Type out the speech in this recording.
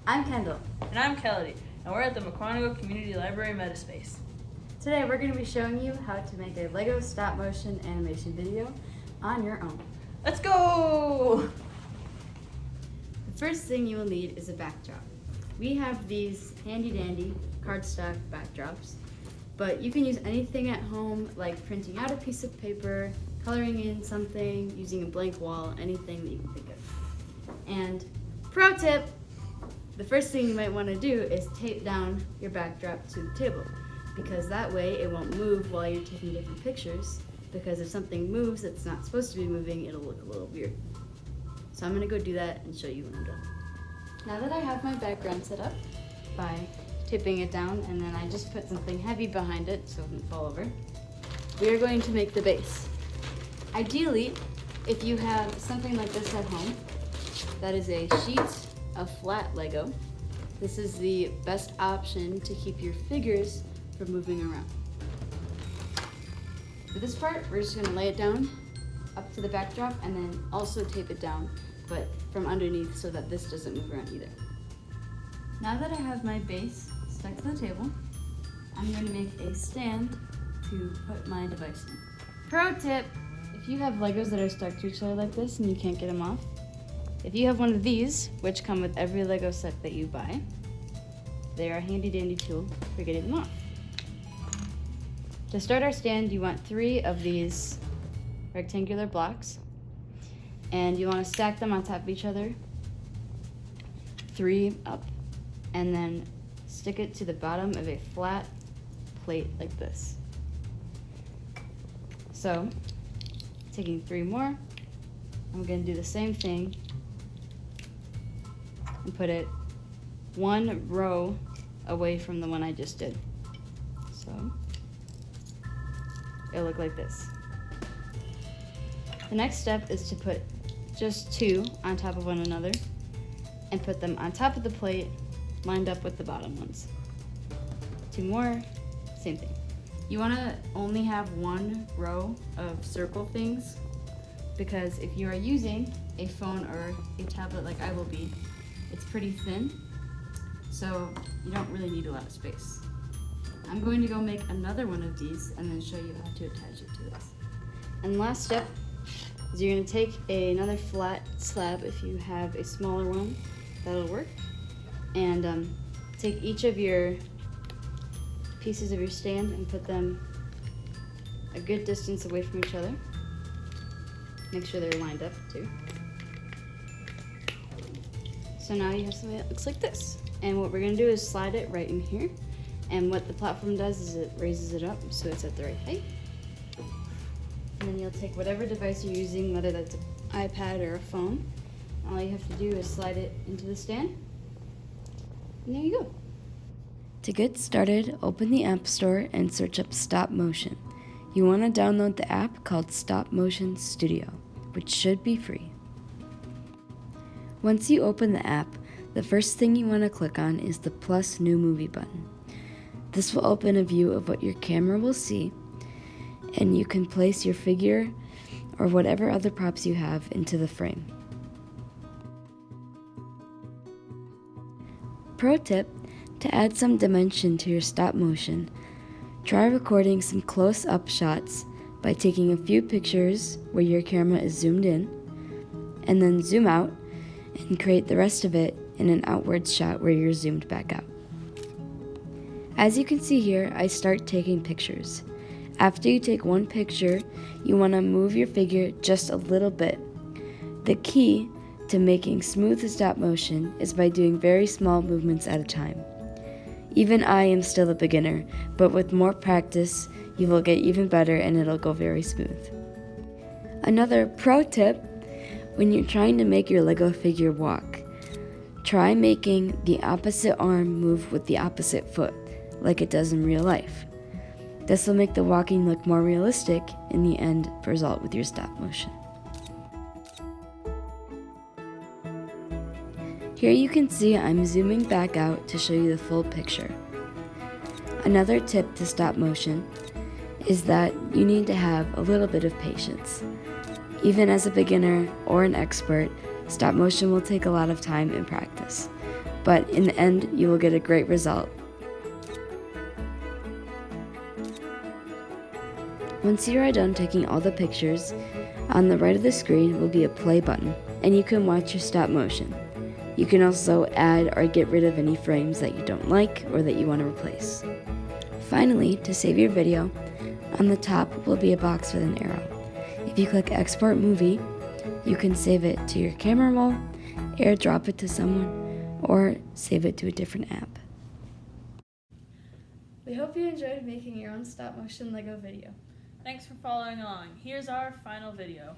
I'm Kendall. And I'm Kelly, and we're at the McQuantico Community Library MetaSpace. Today we're going to be showing you how to make a Lego stop motion animation video on your own. Let's go! The first thing you will need is a backdrop. We have these handy dandy cardstock backdrops, but you can use anything at home, like printing out a piece of paper, coloring in something, using a blank wall, anything that you can think of. And pro tip, the first thing you might want to do is tape down your backdrop to the table, because that way it won't move while you're taking different pictures, because if something moves that's not supposed to be moving, it'll look a little weird. So I'm going to go do that and show you when I'm done. Now that I have my background set up by taping it down, and then I just put something heavy behind it so it doesn't fall over, we are going to make the base. Ideally, if you have something like this at home, that is a sheet of flat Lego, this is the best option to keep your figures from moving around. For this part, we're just going to lay it down up to the backdrop and then also tape it down, but from underneath so that this doesn't move around either. Now that I have my base stuck to the table, I'm going to make a stand to put my device in. Pro tip, if you have Legos that are stuck to each other like this and you can't get them off, if you have one of these, which come with every Lego set that you buy, they are a handy dandy tool for getting them off. To start our stand, you want 3 of these rectangular blocks, and you want to stack them on top of each other, 3 up, and then stick it to the bottom of a flat plate like this. So, taking 3 more, I'm going to do the same thing and put it 1 row away from the one I just did. So, it'll look like this. The next step is to put just 2 on top of one another and put them on top of the plate lined up with the bottom ones. 2 more, same thing. You want to only have 1 row of circle things, because if you are using a phone or a tablet like I will be, it's pretty thin, so you don't really need a lot of space. I'm going to go make another one of these and then show you how to attach it to this. And last step is you're going to take another flat slab, if you have a smaller one, that'll work, and take each of your pieces of your stand and put them a good distance away from each other. Make sure they're lined up too. So now you have something that looks like this. And what we're going to do is slide it right in here. And what the platform does is it raises it up so it's at the right height. And then you'll take whatever device you're using, whether that's an iPad or a phone. All you have to do is slide it into the stand. And there you go. To get started, open the App Store and search up Stop Motion. You want to download the app called Stop Motion Studio, which should be free. Once you open the app, the first thing you want to click on is the plus new movie button. This will open a view of what your camera will see, and you can place your figure or whatever other props you have into the frame. Pro tip, to add some dimension to your stop motion, try recording some close-up shots by taking a few pictures where your camera is zoomed in, and then zoom out and create the rest of it in an outward shot where you're zoomed back out. As you can see here, I start taking pictures. After you take one picture, you want to move your figure just a little bit. The key to making smooth stop motion is by doing very small movements at a time. Even I am still a beginner, but with more practice, you will get even better and it'll go very smooth. Another pro tip, when you're trying to make your Lego figure walk, try making the opposite arm move with the opposite foot, like it does in real life. This will make the walking look more realistic in the end result with your stop motion. Here you can see I'm zooming back out to show you the full picture. Another tip to stop motion is that you need to have a little bit of patience. Even as a beginner or an expert, stop motion will take a lot of time and practice. but in the end, you will get a great result. Once you are done taking all the pictures, on the right of the screen will be a play button, and you can watch your stop motion. You can also add or get rid of any frames that you don't like or that you want to replace. Finally, to save your video, on the top will be a box with an arrow. If you click Export Movie, you can save it to your camera roll, airdrop it to someone, or save it to a different app. We hope you enjoyed making your own stop motion Lego video. Thanks for following along. Here's our final video.